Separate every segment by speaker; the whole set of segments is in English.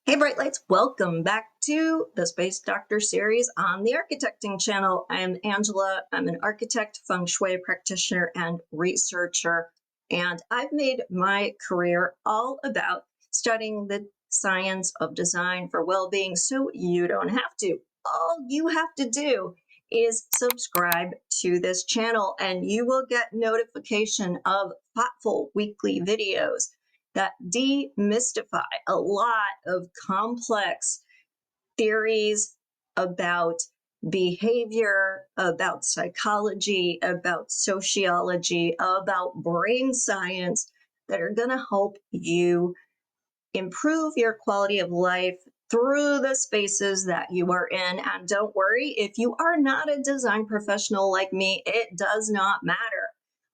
Speaker 1: Hey, Bright Lights, welcome back to the Space Doctor series on the Architecting channel. I'm Angela. I'm an architect, feng shui practitioner, and researcher. And I've made my career all about studying the science of design for well-being so you don't have to. All you have to do is subscribe to this channel and you will get notification of thoughtful weekly videos that demystify a lot of complex theories about behavior, about psychology, about sociology, about brain science that are going to help you improve your quality of life through the spaces that you are in. And don't worry, if you are not a design professional like me, it does not matter.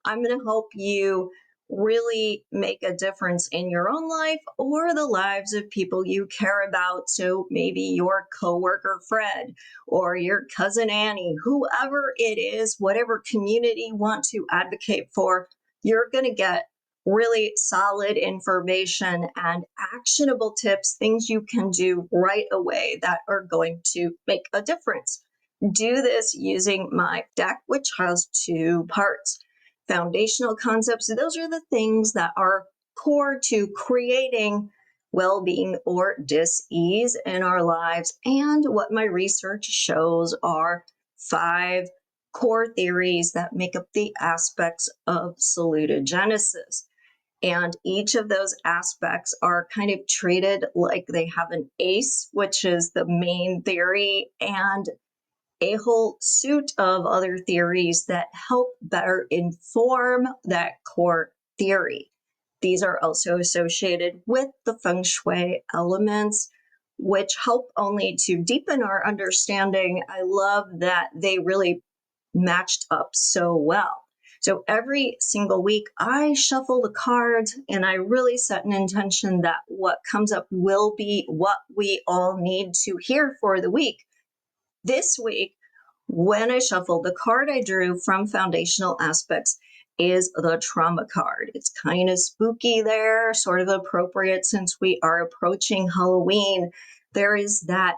Speaker 1: I'm going to help you really make a difference in your own life or the lives of people you care about. So maybe your coworker Fred or your cousin Annie, whoever it is, whatever community you want to advocate for, you're going to get really solid information and actionable tips, things you can do right away that are going to make a difference. Do this using my deck, which has two parts. Foundational concepts, those are the things that are core to creating well-being or dis-ease in our lives. And what my research shows are 5 core theories that make up the aspects of salutogenesis. And each of those aspects are kind of treated like they have an ACE, which is the main theory, and a whole suite of other theories that help better inform that core theory. These are also associated with the feng shui elements, which help only to deepen our understanding. I love that they really matched up so well. So every single week, I shuffle the cards and I really set an intention that what comes up will be what we all need to hear for the week. This week, when I shuffled, the card I drew from Foundational Aspects is the trauma card. It's kind of spooky there, sort of appropriate since we are approaching Halloween. There is that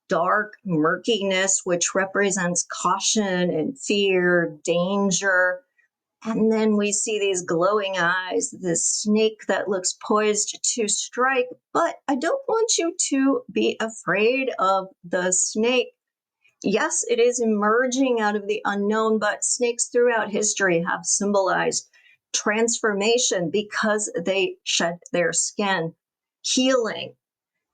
Speaker 1: dark murkiness, which represents caution and fear, danger. And then we see these glowing eyes, this snake that looks poised to strike. But I don't want you to be afraid of the snake. Yes, it is emerging out of the unknown, but snakes throughout history have symbolized transformation because they shed their skin, healing.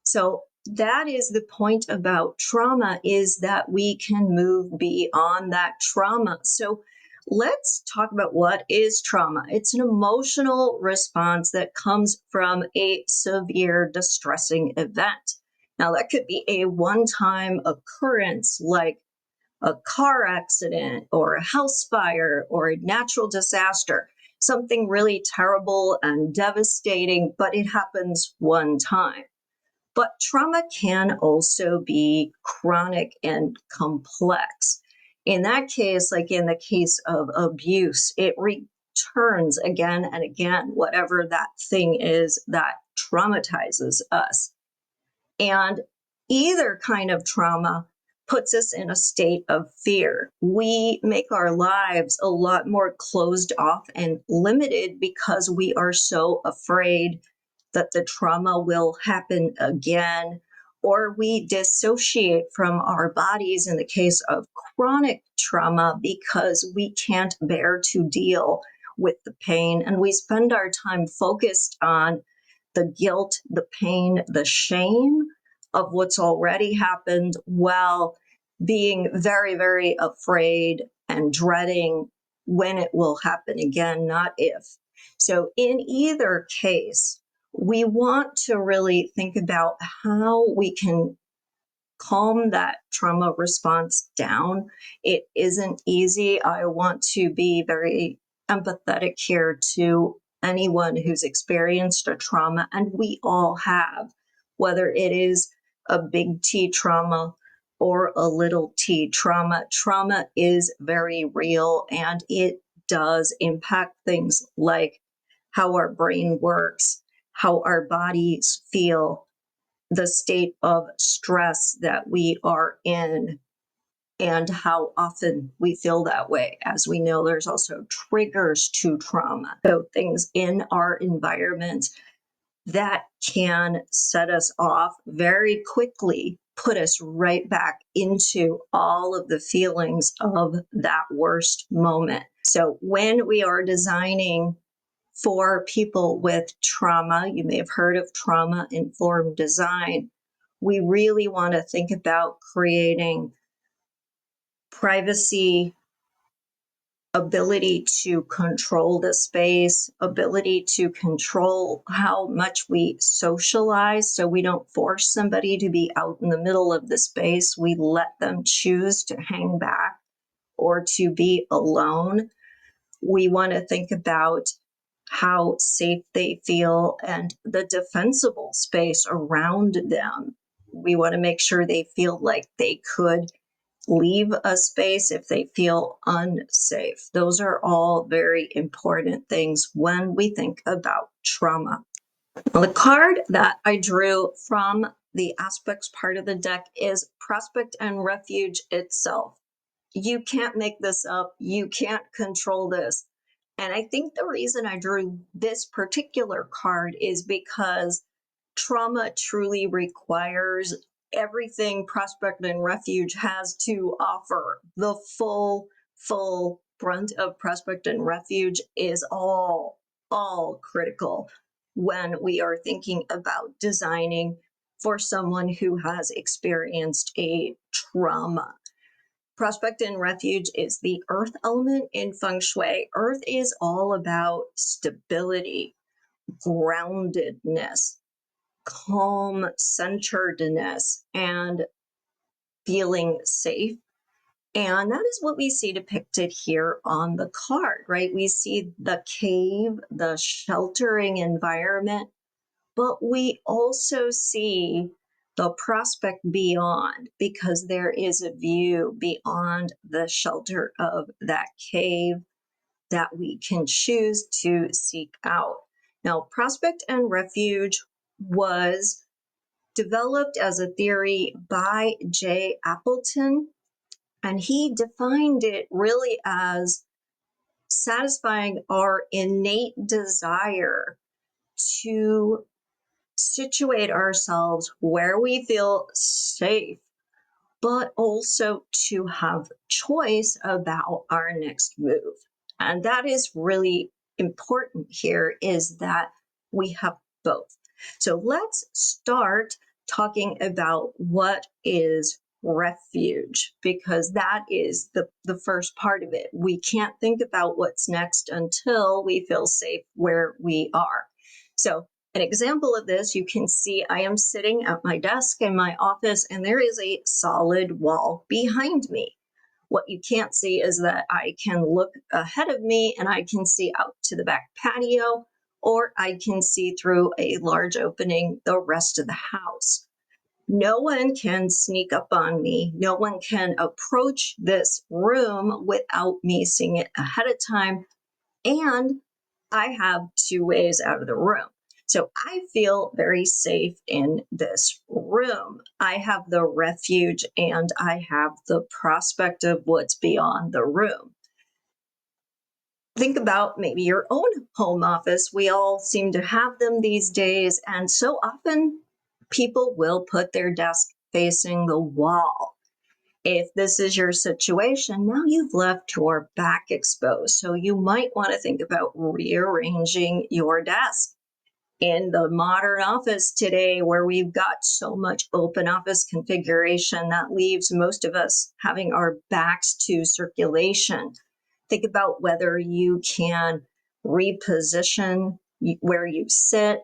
Speaker 1: So that is the point about trauma, is that we can move beyond that trauma. So let's talk about what is trauma. It's an emotional response that comes from a severe distressing event. Now, that could be a one-time occurrence like a car accident or a house fire or a natural disaster, something really terrible and devastating, but it happens one time. But trauma can also be chronic and complex. In that case, like in the case of abuse, it returns again and again, whatever that thing is that traumatizes us. And either kind of trauma puts us in a state of fear. We make our lives a lot more closed off and limited because we are so afraid that the trauma will happen again, or we dissociate from our bodies in the case of chronic trauma because we can't bear to deal with the pain. And we spend our time focused on the guilt, the pain, the shame of what's already happened, while being very, very afraid and dreading when it will happen again, not if. So in either case, we want to really think about how we can calm that trauma response down. It isn't easy. I want to be very empathetic here to anyone who's experienced a trauma, and we all have, whether it is a big T trauma or a little t trauma. Trauma is very real, and it does impact things like how our brain works, how our bodies feel, the state of stress that we are in and how often we feel that way. As we know, there's also triggers to trauma. So things in our environment that can set us off very quickly, put us right back into all of the feelings of that worst moment. So when we are designing for people with trauma, you may have heard of trauma-informed design, we really want to think about creating privacy, ability to control the space, ability to control how much we socialize so we don't force somebody to be out in the middle of the space. We let them choose to hang back or to be alone. We want to think about how safe they feel and the defensible space around them. We want to make sure they feel like they could leave a space if they feel unsafe. Those are all very important things when we think about trauma. Well, the card that I drew from the aspects part of the deck is Prospect and Refuge itself. You can't make this up. You can't control this. And I think the reason I drew this particular card is because trauma truly requires everything Prospect and Refuge has to offer. The full brunt of Prospect and Refuge is all critical when we are thinking about designing for someone who has experienced a trauma. Prospect and Refuge is the earth element in feng shui. Earth is all about stability, groundedness, calm centeredness, and feeling safe. And that is what we see depicted here on the card, right? We see the cave, the sheltering environment, but we also see the prospect beyond, because there is a view beyond the shelter of that cave that we can choose to seek out. Now, Prospect and Refuge was developed as a theory by J. Appleton, and he defined it really as satisfying our innate desire to situate ourselves where we feel safe, but also to have choice about our next move. And that is really important here, is that we have both. So let's start talking about what is refuge, because that is the first part of it. We can't think about what's next until we feel safe where we are. So an example of this, you can see I am sitting at my desk in my office and there is a solid wall behind me. What you can't see is that I can look ahead of me and I can see out to the back patio, or I can see through a large opening the rest of the house. No one can sneak up on me. No one can approach this room without me seeing it ahead of time. And I have two ways out of the room. So I feel very safe in this room. I have the refuge and I have the prospect of what's beyond the room. Think about maybe your own home office. We all seem to have them these days. And so often people will put their desk facing the wall. If this is your situation, now you've left your back exposed. So you might want to think about rearranging your desk. In the modern office today, where we've got so much open office configuration, that leaves most of us having our backs to circulation. Think about whether you can reposition where you sit,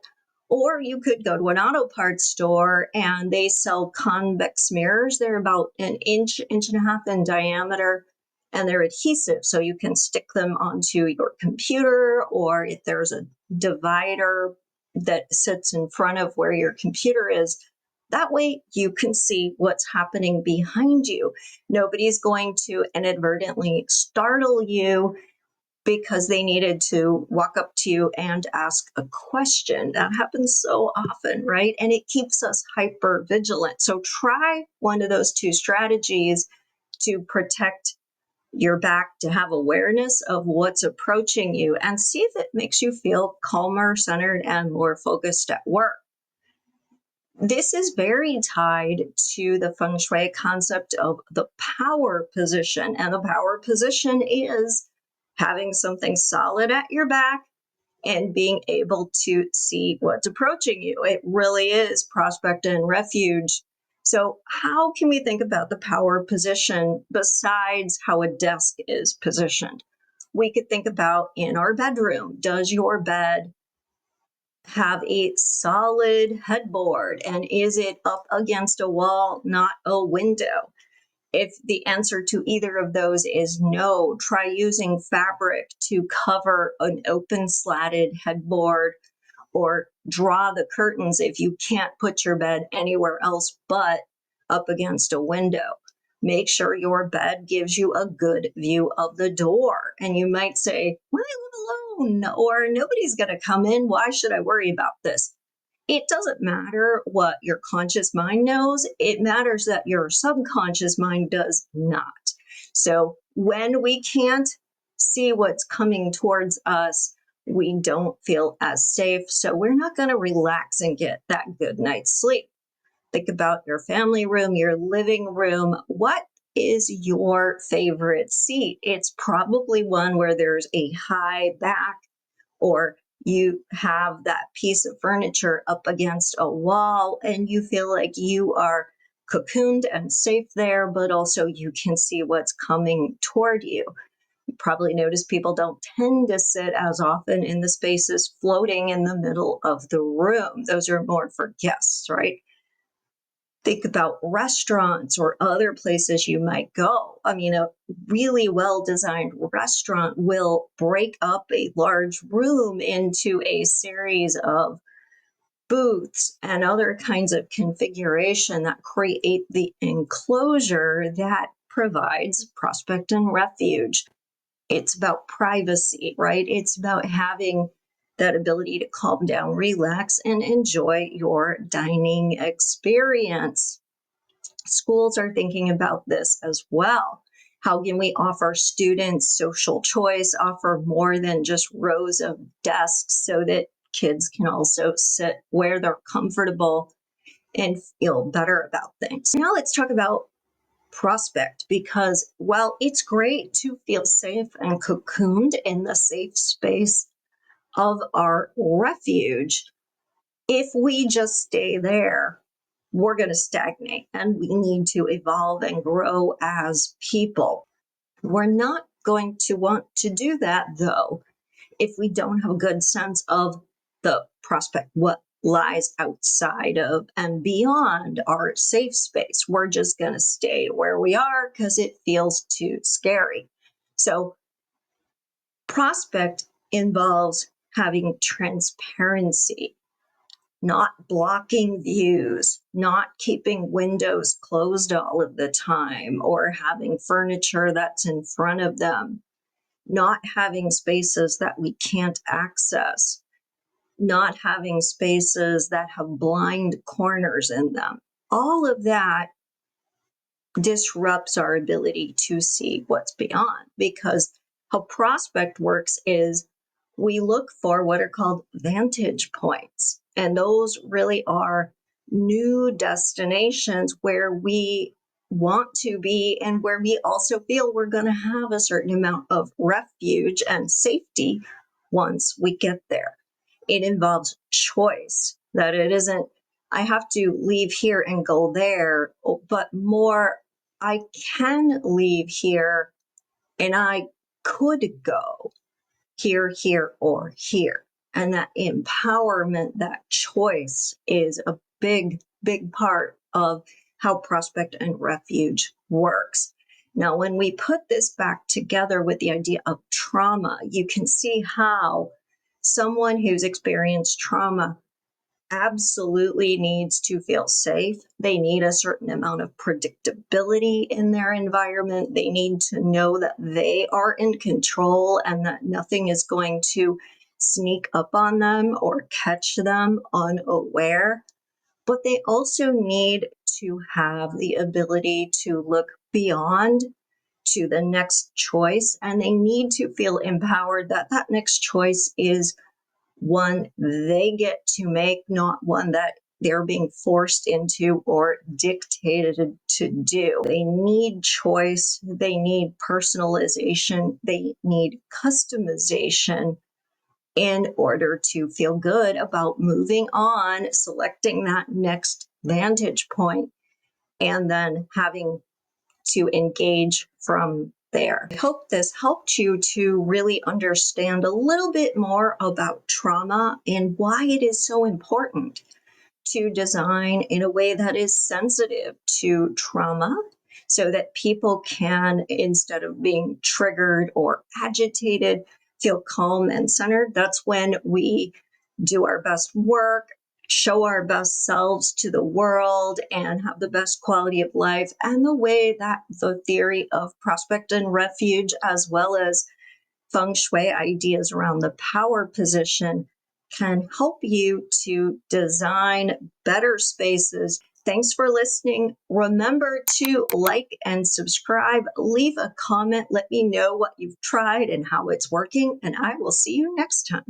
Speaker 1: or you could go to an auto parts store and they sell convex mirrors. They're about an inch, inch and a half in diameter, and they're adhesive. So you can stick them onto your computer, or if there's a divider that sits in front of where your computer is, that way you can see what's happening behind you. Nobody's going to inadvertently startle you because they needed to walk up to you and ask a question. That happens so often, right? And it keeps us hyper vigilant. So try one of those two strategies to protect your back, to have awareness of what's approaching you, and see if it makes you feel calmer, centered, and more focused at work. This is very tied to the feng shui concept of the power position. And the power position is having something solid at your back and being able to see what's approaching you. It really is prospect and refuge. So, how can we think about the power position besides how a desk is positioned? We could think about in our bedroom. Does your bed have a solid headboard, and is it up against a wall, not a window? If the answer to either of those is no, try using fabric to cover an open slatted headboard, or draw the curtains if you can't put your bed anywhere else but up against a window. Make sure your bed gives you a good view of the door. And you might say, well, I live alone, or nobody's going to come in. Why should I worry about this? It doesn't matter what your conscious mind knows. It matters that your subconscious mind does not. So when we can't see what's coming towards us, we don't feel as safe. So we're not going to relax and get that good night's sleep. Think about your family room, your living room. What is your favorite seat? It's probably one where there's a high back, or you have that piece of furniture up against a wall and you feel like you are cocooned and safe there, but also you can see what's coming toward you. You probably notice people don't tend to sit as often in the spaces floating in the middle of the room. Those are more for guests, right? Think about restaurants or other places you might go. I mean, a really well-designed restaurant will break up a large room into a series of booths and other kinds of configuration that create the enclosure that provides prospect and refuge. It's about privacy, right? It's about having that ability to calm down, relax, and enjoy your dining experience. Schools are thinking about this as well. How can we offer students social choice, offer more than just rows of desks so that kids can also sit where they're comfortable and feel better about things? Now let's talk about prospect, because while it's great to feel safe and cocooned in the safe space of our refuge, if we just stay there, we're going to stagnate, and we need to evolve and grow as people. We're not going to want to do that, though, if we don't have a good sense of the prospect, what lies outside of and beyond our safe space. We're just going to stay where we are because it feels too scary. So, prospect involves having transparency, not blocking views, not keeping windows closed all of the time, or having furniture that's in front of them, not having spaces that we can't access, not having spaces that have blind corners in them. All of that disrupts our ability to see what's beyond, because how prospect works is we look for what are called vantage points. And those really are new destinations where we want to be and where we also feel we're going to have a certain amount of refuge and safety once we get there. It involves choice, that it isn't, I have to leave here and go there, but more, I can leave here and I could go here, here, or here. And that empowerment, that choice is a big, big part of how prospect and refuge works. Now, when we put this back together with the idea of trauma, you can see how someone who's experienced trauma absolutely needs to feel safe. They need a certain amount of predictability in their environment. They need to know that they are in control and that nothing is going to sneak up on them or catch them unaware. But they also need to have the ability to look beyond to the next choice, and they need to feel empowered that that next choice is one they get to make, not one that they're being forced into or dictated to do. They need choice, they need personalization, they need customization in order to feel good about moving on, selecting that next vantage point, and then having to engage from there. I hope this helped you to really understand a little bit more about trauma and why it is so important to design in a way that is sensitive to trauma so that people can, instead of being triggered or agitated, feel calm and centered. That's when we do our best work, show our best selves to the world, and have the best quality of life. And the way that the theory of prospect and refuge, as well as feng shui ideas around the power position, can help you to design better spaces. Thanks for listening. Remember to like and subscribe. Leave a comment. Let me know what you've tried and how it's working, and I will see you next time.